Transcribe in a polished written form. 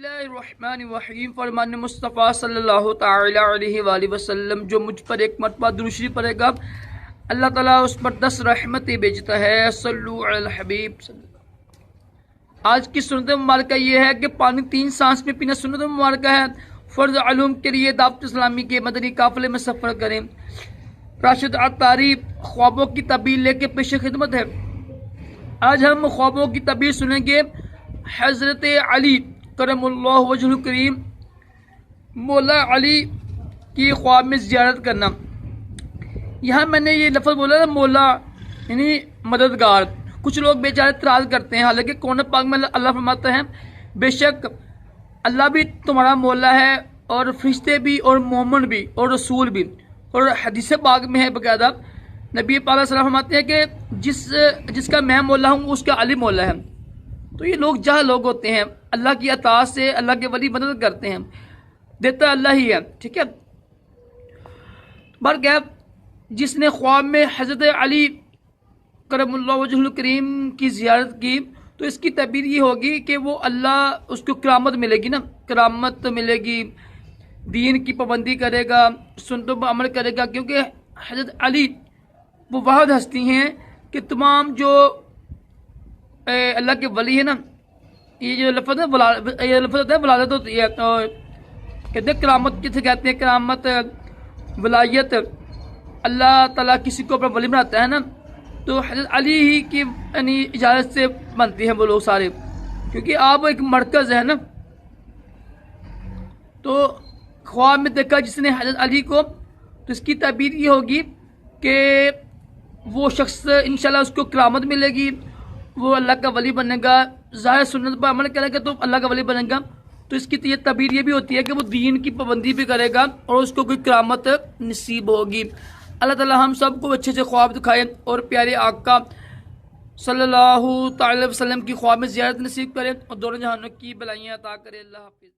اللہ الرحمن الرحیم فرمان مصطفیٰ صلی اللہ تعالی علیہ وآلہ وسلم جو مجھ پر ایک مرتبہ درود شریف پڑھے گا اللہ تعالیٰ اس پر 10 رحمتیں بھیجتا ہے۔ صلو علی الحبیب صلی اللہ۔ آج کی سنت مبارکہ یہ ہے کہ پانی 3 سانس میں پینا سنت مبارکہ ہے۔ فرض علوم کے لیے دعوت اسلامی کے مدنی قافلے میں سفر کریں۔ راشد عطاری خوابوں کی تعبیر لے کے پیش خدمت ہے۔ آج ہم خوابوں کی تعبیر سنیں گے۔ حضرت علی کرم اللہ وجہ الکریم، مولا علی کی خواب میں زیارت کرنا۔ یہاں میں نے یہ لفظ بولا نا مولا یعنی مددگار، کچھ لوگ بیچارے اعتراض کرتے ہیں، حالانکہ قرآن پاک میں اللہ فرماتا ہے بے شک اللہ بھی تمہارا مولا ہے اور فرشتے بھی اور مومن بھی اور رسول بھی، اور حدیث پاک میں ہے باقاعدہ نبی پاک صلی اللہ علیہ وسلم فرماتے ہیں کہ جس کا میں مولا ہوں اس کا علی مولا ہے۔ تو یہ لوگ جہاں لوگ ہوتے ہیں، اللہ کی عطا سے اللہ کے ولی مدد کرتے ہیں، دیتا اللہ ہی ہے، ٹھیک ہے۔ بہرکیف جس نے خواب میں حضرت علی کرم اللہ وجہ الکریم کی زیارت کی تو اس کی تعبیر یہ ہوگی کہ وہ اللہ اس کو کرامت ملے گی نا، کرامت ملے گی، دین کی پابندی کرے گا، سنتوں پر عمل کرے گا، کیونکہ حضرت علی وہ واحد ہستی ہیں کہ تمام جو اللہ کے ولی ہے نا، یہ جو لفظ ہے ولادت ہوتی ہے، کہتے ہیں کرامت، کسے کہتے ہیں کرامت، ولایت، اللہ تعالیٰ کسی کو اپنا ولی بناتا ہے نا، تو حضرت علی ہی کی یعنی اجازت سے بنتے ہیں وہ لوگ سارے، کیونکہ آپ ایک مرکز ہے نا۔ تو خواب میں دیکھا جس نے حضرت علی کو، تو اس کی تعبیر یہ ہوگی کہ وہ شخص انشاءاللہ اس کو کرامت ملے گی، وہ اللہ کا ولی بنے گا، ظاہر سنت پر عمل کرے گا تو اللہ کا ولی بنے گا۔ تو اس کی تعبیر یہ بھی ہوتی ہے کہ وہ دین کی پابندی بھی کرے گا اور اس کو کوئی کرامت نصیب ہوگی۔ اللہ تعالی ہم سب کو اچھے سے خواب دکھائے اور پیارے آقا صلی اللہ تعالی وسلم کی خواب میں زیارت نصیب کرے اور دونوں جہانوں کی بلائیاں عطا کرے۔ اللہ حافظ۔